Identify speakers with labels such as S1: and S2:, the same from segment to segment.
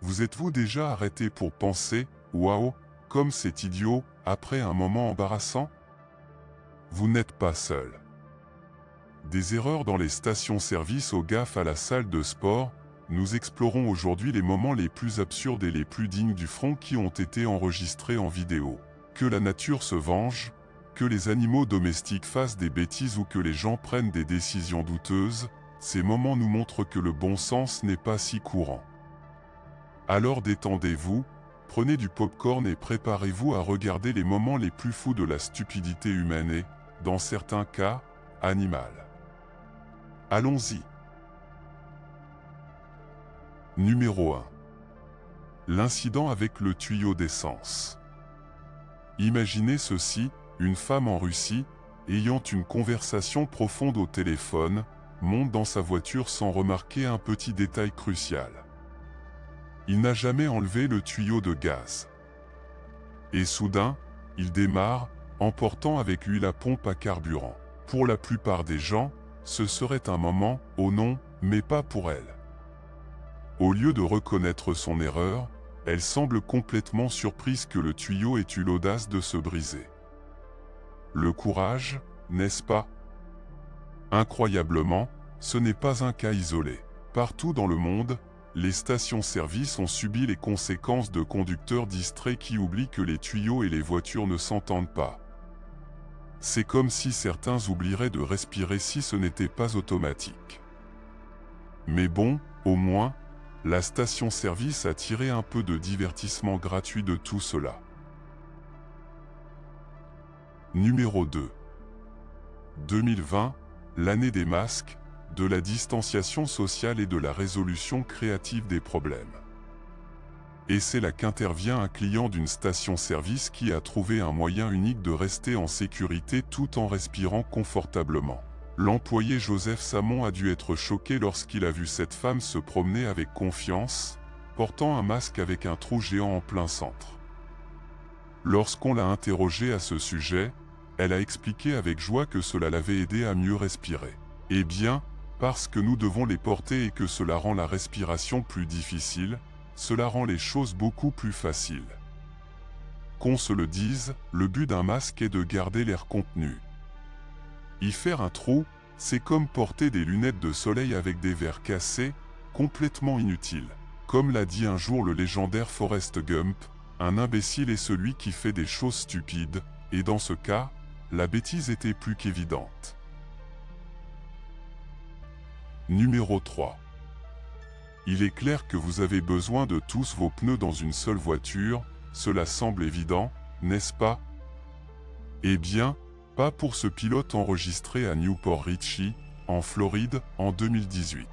S1: Vous êtes-vous déjà arrêté pour penser « Waouh, comme c'est idiot » après un moment embarrassant? Vous n'êtes pas seul. Des erreurs dans les stations-service au gaffe à la salle de sport, nous explorons aujourd'hui les moments les plus absurdes et les plus dignes du front qui ont été enregistrés en vidéo. Que la nature se venge, que les animaux domestiques fassent des bêtises ou que les gens prennent des décisions douteuses, ces moments nous montrent que le bon sens n'est pas si courant. Alors détendez-vous, prenez du popcorn et préparez-vous à regarder les moments les plus fous de la stupidité humaine et, dans certains cas, animale. Allons-y. Numéro 1. L'incident avec le tuyau d'essence. Imaginez ceci, une femme en Russie, ayant une conversation profonde au téléphone, monte dans sa voiture sans remarquer un petit détail crucial. Il n'a jamais enlevé le tuyau de gaz. Et soudain, il démarre, emportant avec lui la pompe à carburant. Pour la plupart des gens, ce serait un moment « oh non », mais pas pour elle. Au lieu de reconnaître son erreur, elle semble complètement surprise que le tuyau ait eu l'audace de se briser. Le courage, n'est-ce pas? Incroyablement, ce n'est pas un cas isolé. Partout dans le monde, les stations-service ont subi les conséquences de conducteurs distraits qui oublient que les tuyaux et les voitures ne s'entendent pas. C'est comme si certains oublieraient de respirer si ce n'était pas automatique. Mais bon, au moins, la station-service a tiré un peu de divertissement gratuit de tout cela. Numéro 2. 2020, l'année des masques, de la distanciation sociale et de la résolution créative des problèmes. Et c'est là qu'intervient un client d'une station-service qui a trouvé un moyen unique de rester en sécurité tout en respirant confortablement. L'employé Joseph Samon a dû être choqué lorsqu'il a vu cette femme se promener avec confiance, portant un masque avec un trou géant en plein centre. Lorsqu'on l'a interrogée à ce sujet, elle a expliqué avec joie que cela l'avait aidé à mieux respirer. Eh bien, parce que nous devons les porter et que cela rend la respiration plus difficile, cela rend les choses beaucoup plus faciles. Qu'on se le dise, le but d'un masque est de garder l'air contenu. Y faire un trou, c'est comme porter des lunettes de soleil avec des verres cassés, complètement inutiles. Comme l'a dit un jour le légendaire Forrest Gump, un imbécile est celui qui fait des choses stupides, et dans ce cas, la bêtise était plus qu'évidente. Numéro 3. Il est clair que vous avez besoin de tous vos pneus dans une seule voiture, cela semble évident, n'est-ce pas? Eh bien, pas pour ce pilote enregistré à Newport Richie, en Floride, en 2018.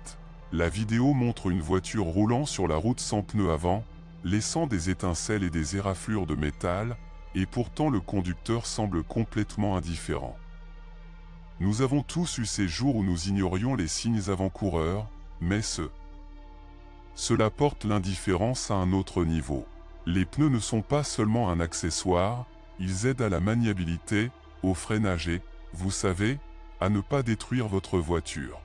S1: La vidéo montre une voiture roulant sur la route sans pneus avant, laissant des étincelles et des éraflures de métal, et pourtant le conducteur semble complètement indifférent. Nous avons tous eu ces jours où nous ignorions les signes avant-coureurs, mais cela porte l'indifférence à un autre niveau. Les pneus ne sont pas seulement un accessoire, ils aident à la maniabilité, au freinage et, vous savez, à ne pas détruire votre voiture.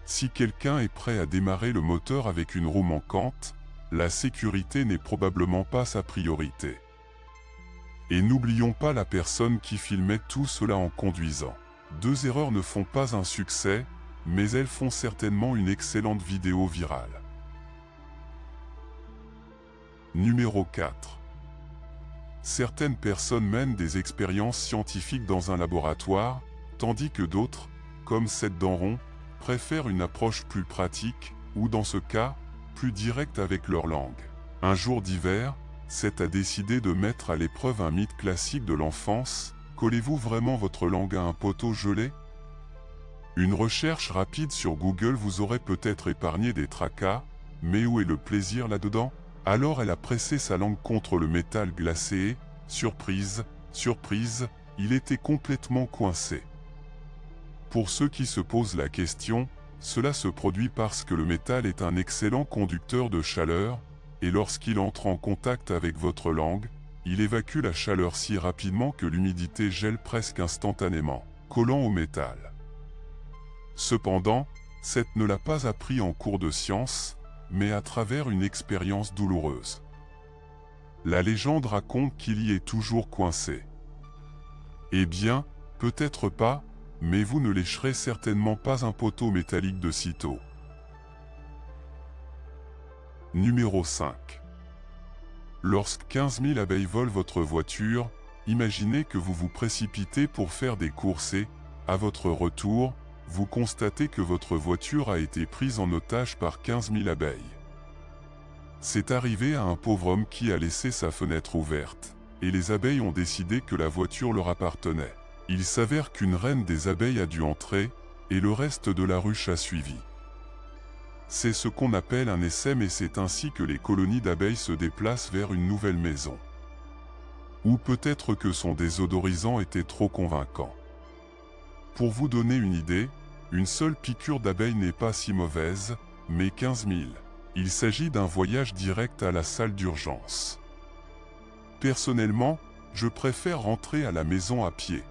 S1: Si quelqu'un est prêt à démarrer le moteur avec une roue manquante, la sécurité n'est probablement pas sa priorité. Et n'oublions pas la personne qui filmait tout cela en conduisant. 2 erreurs ne font pas un succès, mais elles font certainement une excellente vidéo virale. Numéro 4. Certaines personnes mènent des expériences scientifiques dans un laboratoire, tandis que d'autres, comme cette Danron, préfèrent une approche plus pratique, ou dans ce cas, plus directe avec leur langue. Un jour d'hiver, Seth a décidé de mettre à l'épreuve un mythe classique de l'enfance. Collez-vous vraiment votre langue à un poteau gelé? Une recherche rapide sur Google vous aurait peut-être épargné des tracas, mais où est le plaisir là-dedans? Alors elle a pressé sa langue contre le métal glacé et, surprise, surprise, il était complètement coincé. Pour ceux qui se posent la question, cela se produit parce que le métal est un excellent conducteur de chaleur, et lorsqu'il entre en contact avec votre langue, il évacue la chaleur si rapidement que l'humidité gèle presque instantanément, collant au métal. Cependant, Seth ne l'a pas appris en cours de sciences, mais à travers une expérience douloureuse. La légende raconte qu'il y est toujours coincé. Eh bien, peut-être pas, mais vous ne lécherez certainement pas un poteau métallique de sitôt. Numéro 5. Lorsque 15 000 abeilles volent votre voiture, imaginez que vous vous précipitez pour faire des courses et, à votre retour, vous constatez que votre voiture a été prise en otage par 15 000 abeilles. C'est arrivé à un pauvre homme qui a laissé sa fenêtre ouverte, et les abeilles ont décidé que la voiture leur appartenait. Il s'avère qu'une reine des abeilles a dû entrer, et le reste de la ruche a suivi. C'est ce qu'on appelle un essaim et c'est ainsi que les colonies d'abeilles se déplacent vers une nouvelle maison. Ou peut-être que son désodorisant était trop convaincant. Pour vous donner une idée, une seule piqûre d'abeille n'est pas si mauvaise, mais 15 000. Il s'agit d'un voyage direct à la salle d'urgence. Personnellement, je préfère rentrer à la maison à pied.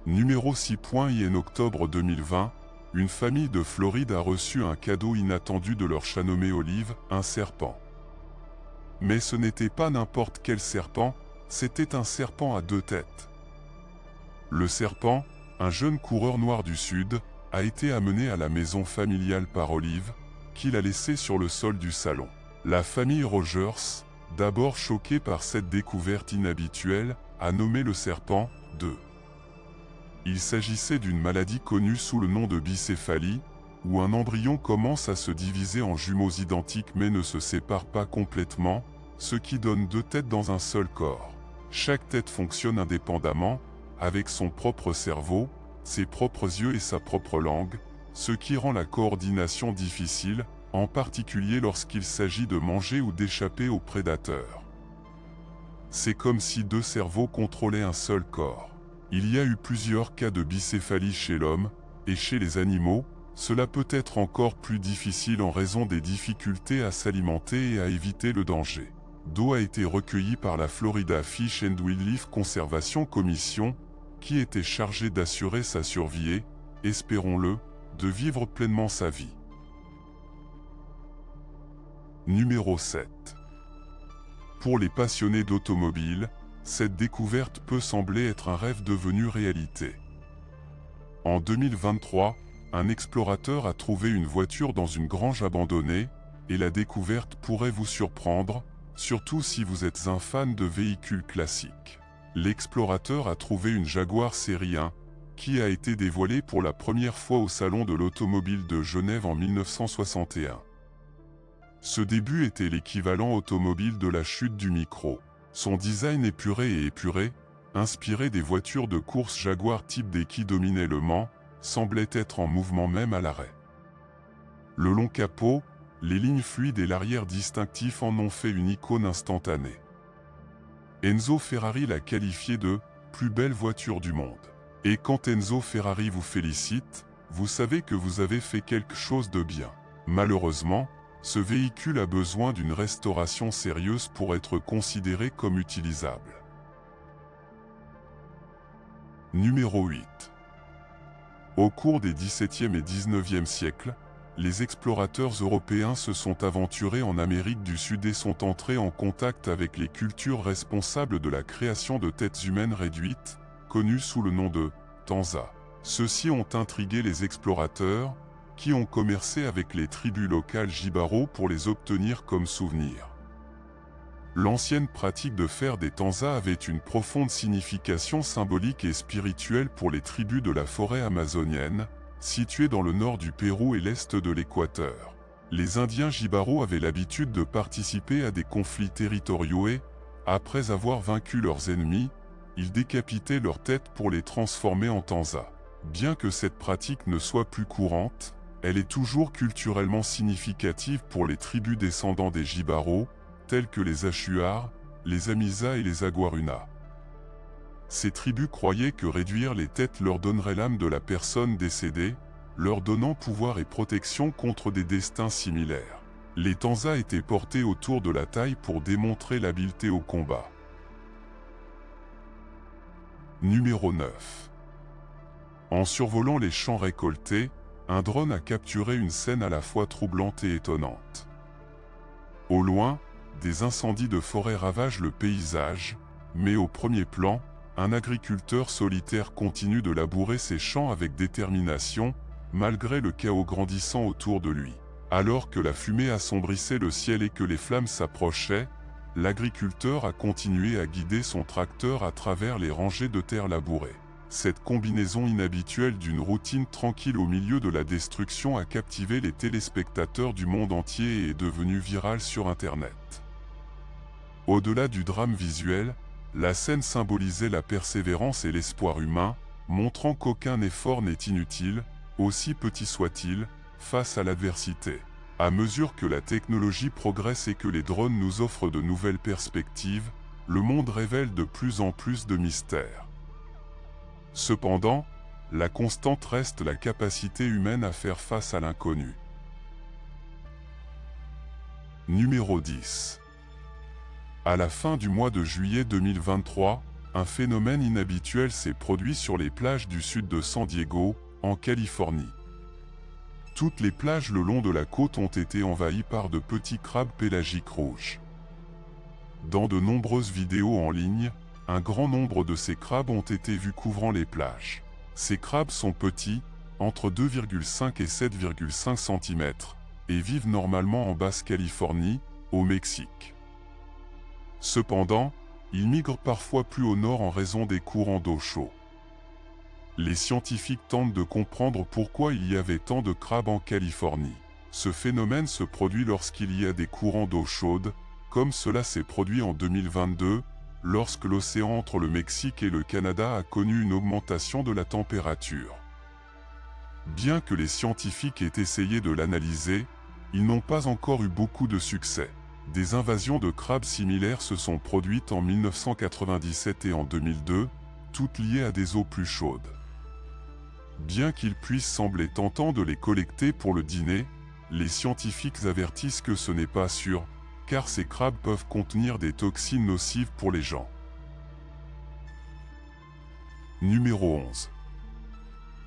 S1: Numéro 6. En octobre 2020, une famille de Floride a reçu un cadeau inattendu de leur chat nommé Olive, un serpent. Mais ce n'était pas n'importe quel serpent, c'était un serpent à 2 têtes. Le serpent, un jeune coureur noir du Sud, a été amené à la maison familiale par Olive, qui l'a laissé sur le sol du salon. La famille Rogers, d'abord choquée par cette découverte inhabituelle, a nommé le serpent « 2 ». Il s'agissait d'une maladie connue sous le nom de bicéphalie, où un embryon commence à se diviser en jumeaux identiques mais ne se sépare pas complètement, ce qui donne 2 têtes dans un seul corps. Chaque tête fonctionne indépendamment, avec son propre cerveau, ses propres yeux et sa propre langue, ce qui rend la coordination difficile, en particulier lorsqu'il s'agit de manger ou d'échapper aux prédateurs. C'est comme si 2 cerveaux contrôlaient un seul corps. Il y a eu plusieurs cas de bicéphalie chez l'homme, et chez les animaux, cela peut être encore plus difficile en raison des difficultés à s'alimenter et à éviter le danger. Do a été recueilli par la Florida Fish and Wildlife Conservation Commission, qui était chargée d'assurer sa survie et, espérons-le, de vivre pleinement sa vie. Numéro 7. Pour les passionnés d'automobile, cette découverte peut sembler être un rêve devenu réalité. En 2023, un explorateur a trouvé une voiture dans une grange abandonnée, et la découverte pourrait vous surprendre, surtout si vous êtes un fan de véhicules classiques. L'explorateur a trouvé une Jaguar Série 1, qui a été dévoilée pour la première fois au Salon de l'Automobile de Genève en 1961. Ce début était l'équivalent automobile de la chute du micro. Son design épuré, inspiré des voitures de course Jaguar type D qui dominaient Le Mans, semblait être en mouvement même à l'arrêt. Le long capot, les lignes fluides et l'arrière distinctif en ont fait une icône instantanée. Enzo Ferrari l'a qualifié de « plus belle voiture du monde ». Et quand Enzo Ferrari vous félicite, vous savez que vous avez fait quelque chose de bien. Malheureusement, ce véhicule a besoin d'une restauration sérieuse pour être considéré comme utilisable. Numéro 8. Au cours des XVIIe et XIXe siècles, les explorateurs européens se sont aventurés en Amérique du Sud et sont entrés en contact avec les cultures responsables de la création de têtes humaines réduites, connues sous le nom de Tanza. Ceux-ci ont intrigué les explorateurs, qui ont commercé avec les tribus locales Jibaro pour les obtenir comme souvenirs. L'ancienne pratique de faire des tanzas avait une profonde signification symbolique et spirituelle pour les tribus de la forêt amazonienne, situées dans le nord du Pérou et l'est de l'Équateur. Les Indiens Jibaro avaient l'habitude de participer à des conflits territoriaux et, après avoir vaincu leurs ennemis, ils décapitaient leurs têtes pour les transformer en tanzas. Bien que cette pratique ne soit plus courante, elle est toujours culturellement significative pour les tribus descendants des Jibaro, telles que les Achuar, les Amisa et les Aguaruna. Ces tribus croyaient que réduire les têtes leur donnerait l'âme de la personne décédée, leur donnant pouvoir et protection contre des destins similaires. Les tanzas étaient portés autour de la taille pour démontrer l'habileté au combat. Numéro 9. En survolant les champs récoltés, un drone a capturé une scène à la fois troublante et étonnante. Au loin, des incendies de forêt ravagent le paysage, mais au premier plan, un agriculteur solitaire continue de labourer ses champs avec détermination, malgré le chaos grandissant autour de lui. Alors que la fumée assombrissait le ciel et que les flammes s'approchaient, l'agriculteur a continué à guider son tracteur à travers les rangées de terre labourées. Cette combinaison inhabituelle d'une routine tranquille au milieu de la destruction a captivé les téléspectateurs du monde entier et est devenue virale sur Internet. Au-delà du drame visuel, la scène symbolisait la persévérance et l'espoir humain, montrant qu'aucun effort n'est inutile, aussi petit soit-il, face à l'adversité. À mesure que la technologie progresse et que les drones nous offrent de nouvelles perspectives, le monde révèle de plus en plus de mystères. Cependant, la constante reste la capacité humaine à faire face à l'inconnu. Numéro 10. À la fin du mois de juillet 2023, un phénomène inhabituel s'est produit sur les plages du sud de San Diego, en Californie. Toutes les plages le long de la côte ont été envahies par de petits crabes pélagiques rouges. Dans de nombreuses vidéos en ligne, un grand nombre de ces crabes ont été vus couvrant les plages. Ces crabes sont petits, entre 2,5 et 7,5 cm, et vivent normalement en Basse-Californie, au Mexique. Cependant, ils migrent parfois plus au nord en raison des courants d'eau chauds. Les scientifiques tentent de comprendre pourquoi il y avait tant de crabes en Californie. Ce phénomène se produit lorsqu'il y a des courants d'eau chaude, comme cela s'est produit en 2022, lorsque l'océan entre le Mexique et le Canada a connu une augmentation de la température. Bien que les scientifiques aient essayé de l'analyser, ils n'ont pas encore eu beaucoup de succès. Des invasions de crabes similaires se sont produites en 1997 et en 2002, toutes liées à des eaux plus chaudes. Bien qu'il puisse sembler tentant de les collecter pour le dîner, les scientifiques avertissent que ce n'est pas sûr, car ces crabes peuvent contenir des toxines nocives pour les gens. Numéro 11.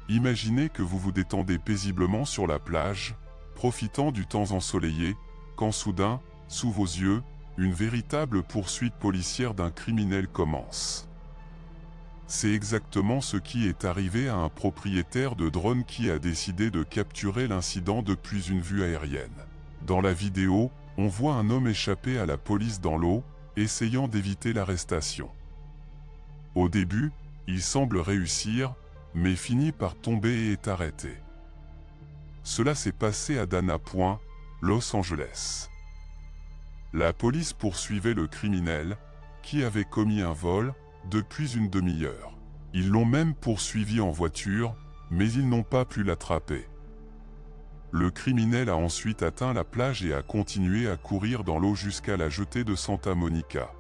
S1: Imaginez que vous vous détendez paisiblement sur la plage, profitant du temps ensoleillé, quand soudain, sous vos yeux, une véritable poursuite policière d'un criminel commence. C'est exactement ce qui est arrivé à un propriétaire de drone qui a décidé de capturer l'incident depuis une vue aérienne. Dans la vidéo, on voit un homme échapper à la police dans l'eau, essayant d'éviter l'arrestation. Au début, il semble réussir, mais finit par tomber et est arrêté. Cela s'est passé à Dana Point, Los Angeles. La police poursuivait le criminel, qui avait commis un vol, depuis une demi-heure. Ils l'ont même poursuivi en voiture, mais ils n'ont pas pu l'attraper. Le criminel a ensuite atteint la plage et a continué à courir dans l'eau jusqu'à la jetée de Santa Monica.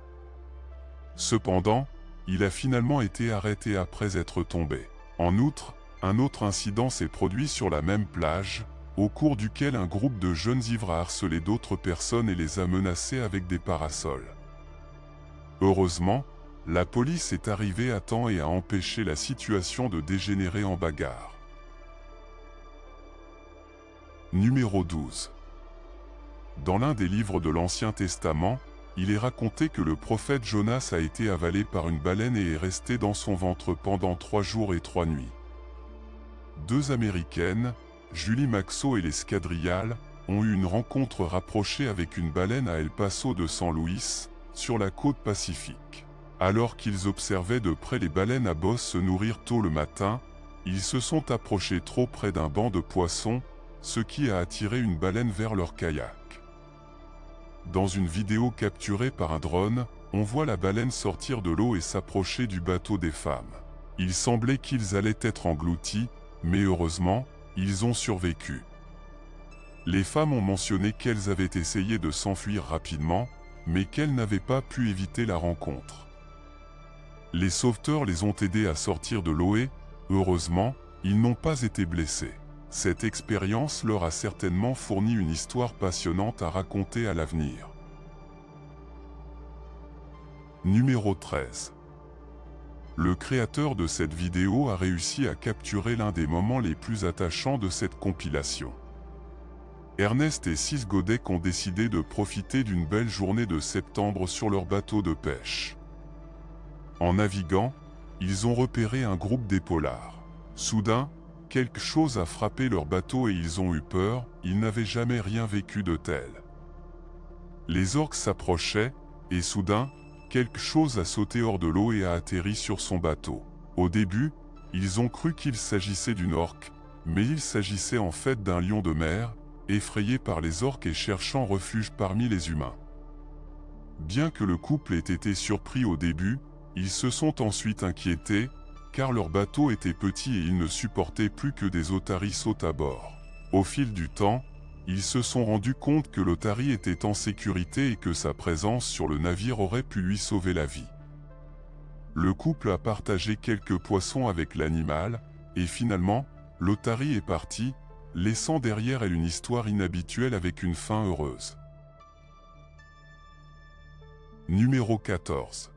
S1: Cependant, il a finalement été arrêté après être tombé. En outre, un autre incident s'est produit sur la même plage, au cours duquel un groupe de jeunes ivres a harcelé d'autres personnes et les a menacés avec des parasols. Heureusement, la police est arrivée à temps et a empêché la situation de dégénérer en bagarre. Numéro 12. Dans l'un des livres de l'Ancien Testament, il est raconté que le prophète Jonas a été avalé par une baleine et est resté dans son ventre pendant 3 jours et 3 nuits. 2 Américaines, Julie Maxo et l'Escadrille, ont eu une rencontre rapprochée avec une baleine à El Paso de San Luis, sur la côte Pacifique. Alors qu'ils observaient de près les baleines à bosse se nourrir tôt le matin, ils se sont approchés trop près d'un banc de poissons, ce qui a attiré une baleine vers leur kayak. Dans une vidéo capturée par un drone, on voit la baleine sortir de l'eau et s'approcher du bateau des femmes. Il semblait qu'ils allaient être engloutis, mais heureusement, ils ont survécu. Les femmes ont mentionné qu'elles avaient essayé de s'enfuir rapidement, mais qu'elles n'avaient pas pu éviter la rencontre. Les sauveteurs les ont aidés à sortir de l'eau et, heureusement, ils n'ont pas été blessés. Cette expérience leur a certainement fourni une histoire passionnante à raconter à l'avenir. Numéro 13. Le créateur de cette vidéo a réussi à capturer l'un des moments les plus attachants de cette compilation. Ernest et Sis Godec ont décidé de profiter d'une belle journée de septembre sur leur bateau de pêche. En naviguant, ils ont repéré un groupe d'épaulards. Soudain, quelque chose a frappé leur bateau et ils ont eu peur, ils n'avaient jamais rien vécu de tel. Les orques s'approchaient, et soudain, quelque chose a sauté hors de l'eau et a atterri sur son bateau. Au début, ils ont cru qu'il s'agissait d'une orque, mais il s'agissait en fait d'un lion de mer, effrayé par les orques et cherchant refuge parmi les humains. Bien que le couple ait été surpris au début, ils se sont ensuite inquiétés, car leur bateau était petit et ils ne supportaient plus que des otaries sautent à bord. Au fil du temps, ils se sont rendus compte que l'otarie était en sécurité et que sa présence sur le navire aurait pu lui sauver la vie. Le couple a partagé quelques poissons avec l'animal, et finalement, l'otarie est partie, laissant derrière elle une histoire inhabituelle avec une fin heureuse. Numéro 14.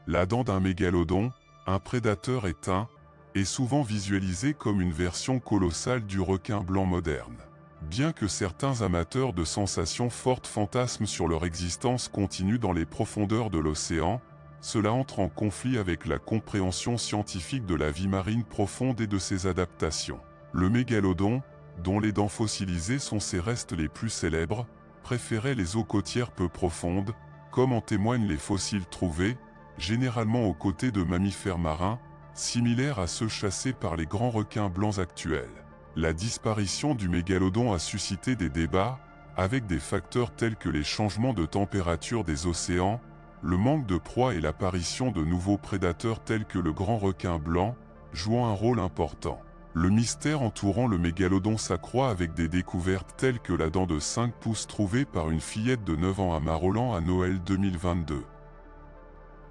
S1: La dent d'un mégalodon, un prédateur éteint, est souvent visualisé comme une version colossale du requin blanc moderne. Bien que certains amateurs de sensations fortes fantasment sur leur existence continue dans les profondeurs de l'océan, cela entre en conflit avec la compréhension scientifique de la vie marine profonde et de ses adaptations. Le mégalodon, dont les dents fossilisées sont ses restes les plus célèbres, préférait les eaux côtières peu profondes, comme en témoignent les fossiles trouvés, généralement aux côtés de mammifères marins, similaires à ceux chassés par les grands requins blancs actuels. La disparition du mégalodon a suscité des débats, avec des facteurs tels que les changements de température des océans, le manque de proie et l'apparition de nouveaux prédateurs tels que le grand requin blanc, jouant un rôle important. Le mystère entourant le mégalodon s'accroît avec des découvertes telles que la dent de 5 pouces trouvée par une fillette de 9 ans à Marolan à Noël 2022.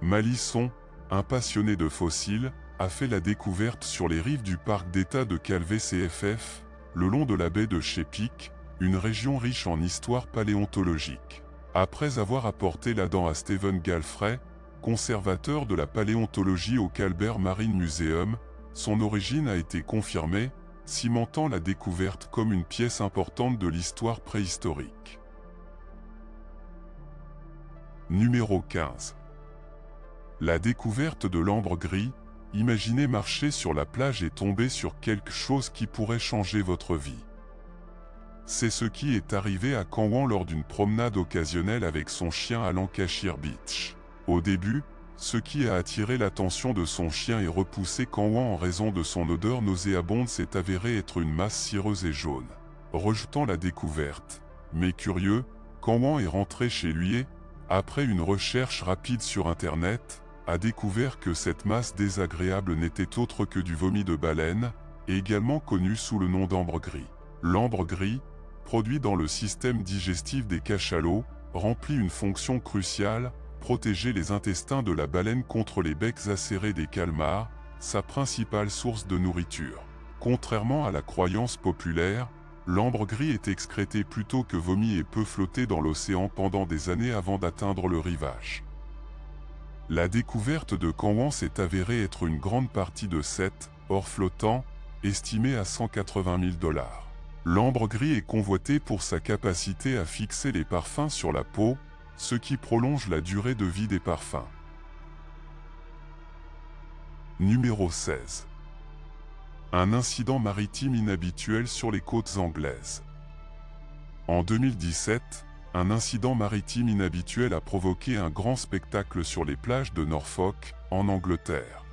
S1: Malisson, un passionné de fossiles, a fait la découverte sur les rives du parc d'État de Calvé-CFF, le long de la baie de Chépik, une région riche en histoire paléontologique. Après avoir apporté la dent à Steven Galfrey, conservateur de la paléontologie au Calbert Marine Museum, son origine a été confirmée, cimentant la découverte comme une pièce importante de l'histoire préhistorique. Numéro 15. La découverte de l'ambre gris. Imaginez marcher sur la plage et tomber sur quelque chose qui pourrait changer votre vie. C'est ce qui est arrivé à Kanwan lors d'une promenade occasionnelle avec son chien à Lancashire Beach. Au début, ce qui a attiré l'attention de son chien et repoussé Kanwan en raison de son odeur nauséabonde s'est avéré être une masse cireuse et jaune. Rejetant la découverte, mais curieux, Kanwan est rentré chez lui et, après une recherche rapide sur Internet, a découvert que cette masse désagréable n'était autre que du vomi de baleine, et également connu sous le nom d'ambre gris. L'ambre gris, produit dans le système digestif des cachalots, remplit une fonction cruciale, protéger les intestins de la baleine contre les becs acérés des calmars, sa principale source de nourriture. Contrairement à la croyance populaire, l'ambre gris est excrété plutôt que vomi et peut flotter dans l'océan pendant des années avant d'atteindre le rivage. La découverte de Kanwan s'est avérée être une grande partie de cet or flottant, estimé à 180 000 $. L'ambre gris est convoité pour sa capacité à fixer les parfums sur la peau, ce qui prolonge la durée de vie des parfums. Numéro 16. Un incident maritime inhabituel sur les côtes anglaises. En 2017, un incident maritime inhabituel a provoqué un grand spectacle sur les plages de Norfolk, en Angleterre.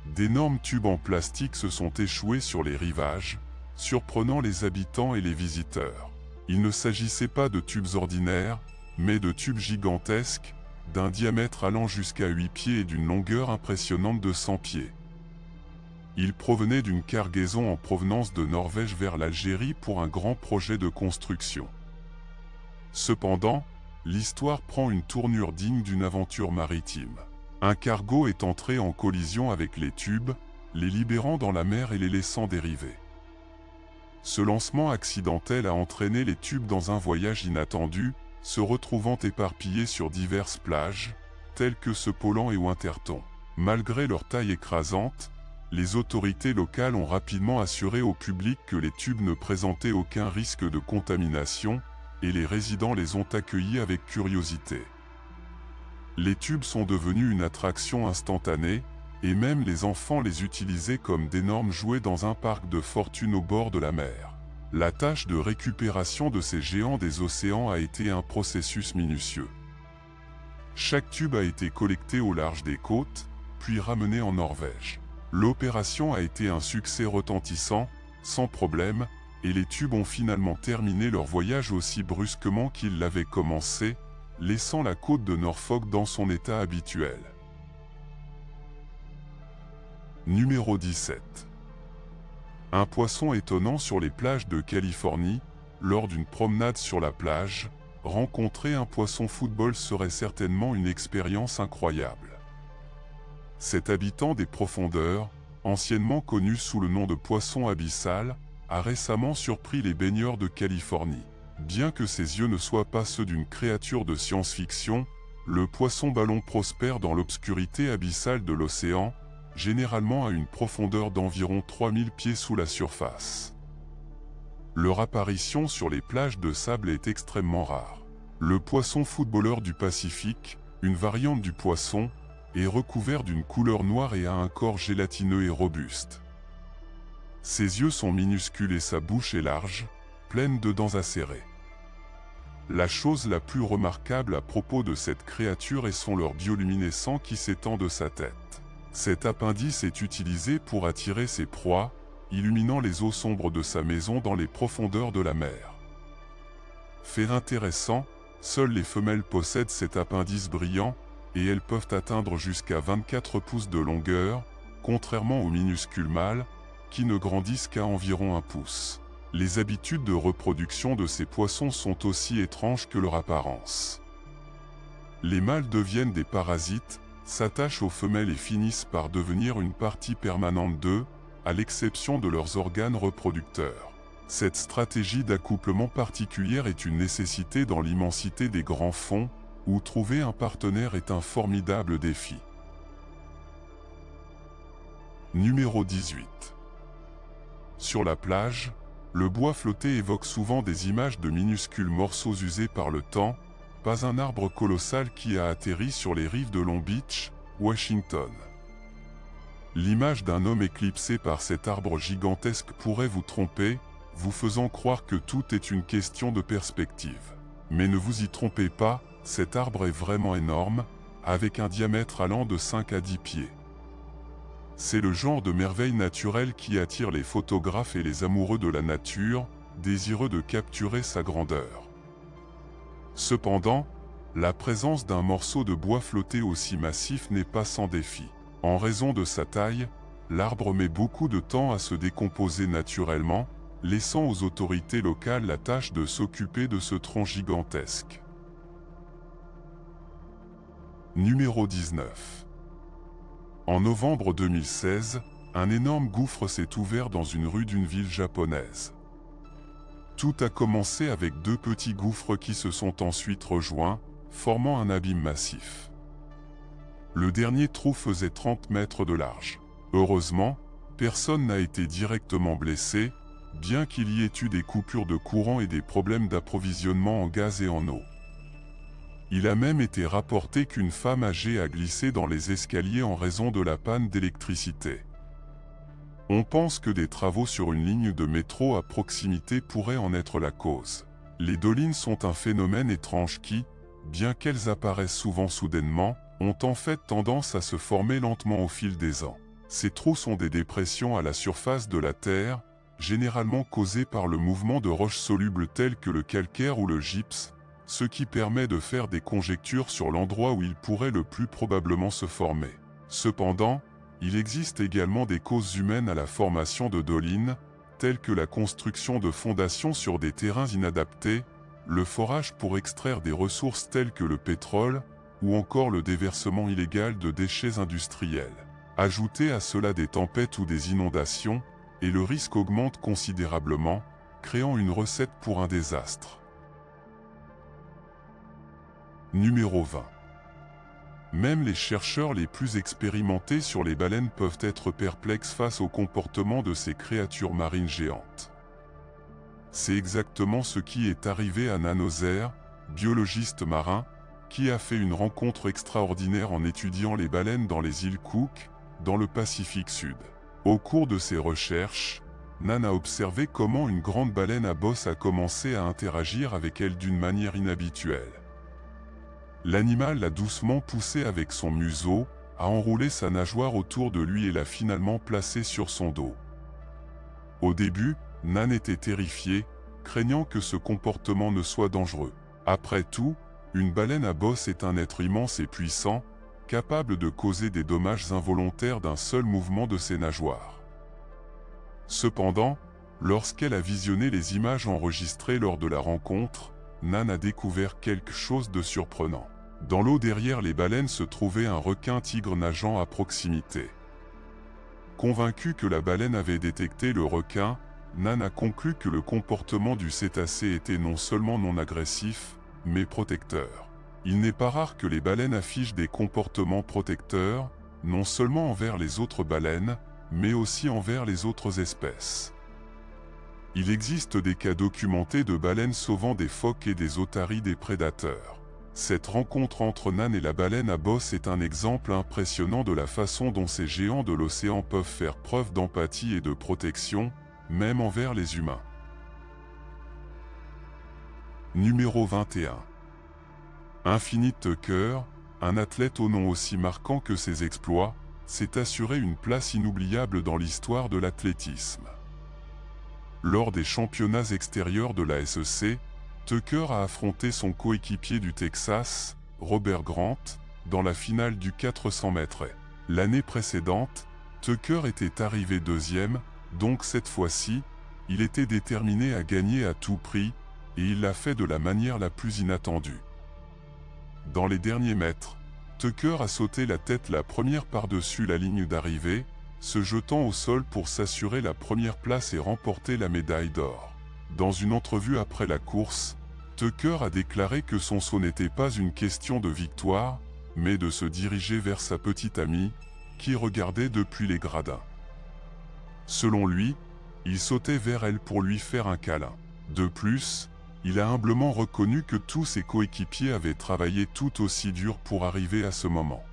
S1: D'énormes tubes en plastique se sont échoués sur les rivages, surprenant les habitants et les visiteurs. Il ne s'agissait pas de tubes ordinaires, mais de tubes gigantesques, d'un diamètre allant jusqu'à 8 pieds et d'une longueur impressionnante de 100 pieds. Ils provenaient d'une cargaison en provenance de Norvège vers l'Algérie pour un grand projet de construction. Cependant, l'histoire prend une tournure digne d'une aventure maritime. Un cargo est entré en collision avec les tubes, les libérant dans la mer et les laissant dériver. Ce lancement accidentel a entraîné les tubes dans un voyage inattendu, se retrouvant éparpillés sur diverses plages, telles que ce Paulan et Winterton. Malgré leur taille écrasante, les autorités locales ont rapidement assuré au public que les tubes ne présentaient aucun risque de contamination, et les résidents les ont accueillis avec curiosité. Les tubes sont devenus une attraction instantanée, et même les enfants les utilisaient comme d'énormes jouets dans un parc de fortune au bord de la mer. La tâche de récupération de ces géants des océans a été un processus minutieux. Chaque tube a été collecté au large des côtes, puis ramené en Norvège. L'opération a été un succès retentissant, sans problème, et les tubes ont finalement terminé leur voyage aussi brusquement qu'ils l'avaient commencé, laissant la côte de Norfolk dans son état habituel. Numéro 17. Un poisson étonnant sur les plages de Californie. Lors d'une promenade sur la plage, rencontrer un poisson football serait certainement une expérience incroyable. Cet habitant des profondeurs, anciennement connu sous le nom de poisson abyssal, a récemment surpris les baigneurs de Californie. Bien que ses yeux ne soient pas ceux d'une créature de science-fiction, le poisson-ballon prospère dans l'obscurité abyssale de l'océan, généralement à une profondeur d'environ 3000 pieds sous la surface. Leur apparition sur les plages de sable est extrêmement rare. Le poisson footballeur du Pacifique, une variante du poisson, est recouvert d'une couleur noire et a un corps gélatineux et robuste. Ses yeux sont minuscules et sa bouche est large, pleine de dents acérées. La chose la plus remarquable à propos de cette créature est son leurre bioluminescent qui s'étend de sa tête. Cet appendice est utilisé pour attirer ses proies, illuminant les eaux sombres de sa maison dans les profondeurs de la mer. Fait intéressant, seules les femelles possèdent cet appendice brillant, et elles peuvent atteindre jusqu'à 24 pouces de longueur, contrairement aux minuscules mâles, qui ne grandissent qu'à environ 1 pouce. Les habitudes de reproduction de ces poissons sont aussi étranges que leur apparence. Les mâles deviennent des parasites, s'attachent aux femelles et finissent par devenir une partie permanente d'eux, à l'exception de leurs organes reproducteurs. Cette stratégie d'accouplement particulière est une nécessité dans l'immensité des grands fonds, où trouver un partenaire est un formidable défi. Numéro 18. Sur la plage, le bois flotté évoque souvent des images de minuscules morceaux usés par le temps, pas un arbre colossal qui a atterri sur les rives de Long Beach, Washington. L'image d'un homme éclipsé par cet arbre gigantesque pourrait vous tromper, vous faisant croire que tout est une question de perspective. Mais ne vous y trompez pas, cet arbre est vraiment énorme, avec un diamètre allant de 5 à 10 pieds. C'est le genre de merveille naturelle qui attire les photographes et les amoureux de la nature, désireux de capturer sa grandeur. Cependant, la présence d'un morceau de bois flotté aussi massif n'est pas sans défi. En raison de sa taille, l'arbre met beaucoup de temps à se décomposer naturellement, laissant aux autorités locales la tâche de s'occuper de ce tronc gigantesque. Numéro 19. En novembre 2016, un énorme gouffre s'est ouvert dans une rue d'une ville japonaise. Tout a commencé avec 2 petits gouffres qui se sont ensuite rejoints, formant un abîme massif. Le dernier trou faisait 30 mètres de large. Heureusement, personne n'a été directement blessé, bien qu'il y ait eu des coupures de courant et des problèmes d'approvisionnement en gaz et en eau. Il a même été rapporté qu'une femme âgée a glissé dans les escaliers en raison de la panne d'électricité. On pense que des travaux sur une ligne de métro à proximité pourraient en être la cause. Les dolines sont un phénomène étrange qui, bien qu'elles apparaissent souvent soudainement, ont en fait tendance à se former lentement au fil des ans. Ces trous sont des dépressions à la surface de la Terre, généralement causées par le mouvement de roches solubles telles que le calcaire ou le gypse, ce qui permet de faire des conjectures sur l'endroit où ils pourraient le plus probablement se former. Cependant, il existe également des causes humaines à la formation de dolines, telles que la construction de fondations sur des terrains inadaptés, le forage pour extraire des ressources telles que le pétrole, ou encore le déversement illégal de déchets industriels. Ajoutez à cela des tempêtes ou des inondations, et le risque augmente considérablement, créant une recette pour un désastre. Numéro 20. Même les chercheurs les plus expérimentés sur les baleines peuvent être perplexes face au comportement de ces créatures marines géantes. C'est exactement ce qui est arrivé à Nan Ozer, biologiste marin, qui a fait une rencontre extraordinaire en étudiant les baleines dans les îles Cook, dans le Pacifique Sud. Au cours de ses recherches, Nan a observé comment une grande baleine à bosse a commencé à interagir avec elle d'une manière inhabituelle. L'animal l'a doucement poussé avec son museau, a enroulé sa nageoire autour de lui et l'a finalement placé sur son dos. Au début, Nan était terrifié, craignant que ce comportement ne soit dangereux. Après tout, une baleine à bosse est un être immense et puissant, capable de causer des dommages involontaires d'un seul mouvement de ses nageoires. Cependant, lorsqu'elle a visionné les images enregistrées lors de la rencontre, Nan a découvert quelque chose de surprenant. Dans l'eau derrière les baleines se trouvait un requin-tigre nageant à proximité. Convaincu que la baleine avait détecté le requin, Nan a conclu que le comportement du cétacé était non seulement non agressif, mais protecteur. Il n'est pas rare que les baleines affichent des comportements protecteurs, non seulement envers les autres baleines, mais aussi envers les autres espèces. Il existe des cas documentés de baleines sauvant des phoques et des otaries des prédateurs. Cette rencontre entre Nan et la baleine à bosse est un exemple impressionnant de la façon dont ces géants de l'océan peuvent faire preuve d'empathie et de protection, même envers les humains. Numéro 21. Infinite Tucker, un athlète au nom aussi marquant que ses exploits, s'est assuré une place inoubliable dans l'histoire de l'athlétisme. Lors des championnats extérieurs de la SEC, Tucker a affronté son coéquipier du Texas, Robert Grant, dans la finale du 400 mètres. L'année précédente, Tucker était arrivé deuxième, donc cette fois-ci, il était déterminé à gagner à tout prix, et il l'a fait de la manière la plus inattendue. Dans les derniers mètres, Tucker a sauté la tête la première par-dessus la ligne d'arrivée, se jetant au sol pour s'assurer la première place et remporter la médaille d'or. Dans une entrevue après la course, Tucker a déclaré que son saut n'était pas une question de victoire, mais de se diriger vers sa petite amie, qui regardait depuis les gradins. Selon lui, il sautait vers elle pour lui faire un câlin. De plus, il a humblement reconnu que tous ses coéquipiers avaient travaillé tout aussi dur pour arriver à ce moment.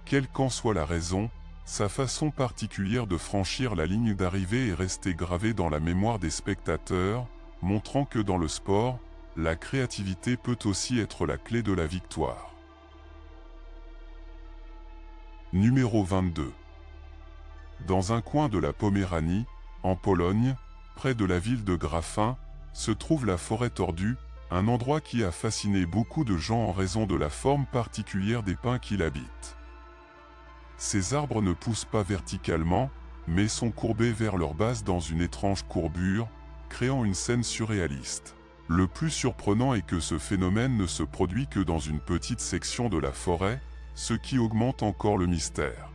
S1: Quelle qu'en soit la raison, sa façon particulière de franchir la ligne d'arrivée est restée gravée dans la mémoire des spectateurs, montrant que dans le sport, la créativité peut aussi être la clé de la victoire. Numéro 22. Dans un coin de la Poméranie, en Pologne, près de la ville de Grafin, se trouve la forêt tordue, un endroit qui a fasciné beaucoup de gens en raison de la forme particulière des pins qui l'habitent. Ces arbres ne poussent pas verticalement, mais sont courbés vers leur base dans une étrange courbure, créant une scène surréaliste. Le plus surprenant est que ce phénomène ne se produit que dans une petite section de la forêt, ce qui augmente encore le mystère.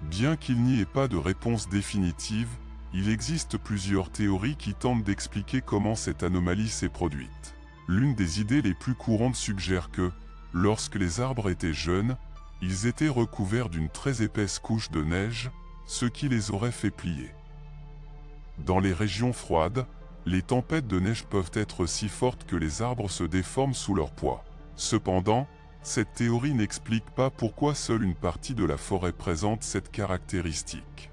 S1: Bien qu'il n'y ait pas de réponse définitive, il existe plusieurs théories qui tentent d'expliquer comment cette anomalie s'est produite. L'une des idées les plus courantes suggère que, lorsque les arbres étaient jeunes, ils étaient recouverts d'une très épaisse couche de neige, ce qui les aurait fait plier. Dans les régions froides, les tempêtes de neige peuvent être si fortes que les arbres se déforment sous leur poids. Cependant, cette théorie n'explique pas pourquoi seule une partie de la forêt présente cette caractéristique.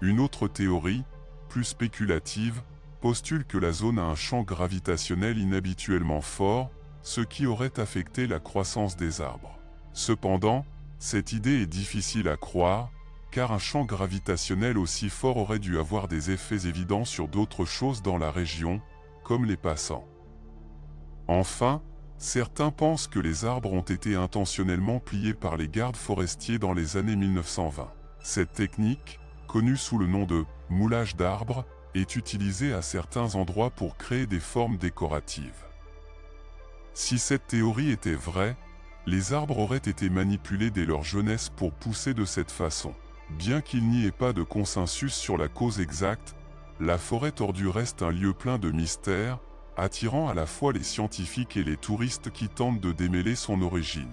S1: Une autre théorie, plus spéculative, postule que la zone a un champ gravitationnel inhabituellement fort, ce qui aurait affecté la croissance des arbres. Cependant, cette idée est difficile à croire, car un champ gravitationnel aussi fort aurait dû avoir des effets évidents sur d'autres choses dans la région, comme les passants. Enfin, certains pensent que les arbres ont été intentionnellement pliés par les gardes forestiers dans les années 1920. Cette technique, connue sous le nom de « moulage d'arbres », est utilisée à certains endroits pour créer des formes décoratives. Si cette théorie était vraie, les arbres auraient été manipulés dès leur jeunesse pour pousser de cette façon. Bien qu'il n'y ait pas de consensus sur la cause exacte, la forêt tordue reste un lieu plein de mystères, attirant à la fois les scientifiques et les touristes qui tentent de démêler son origine.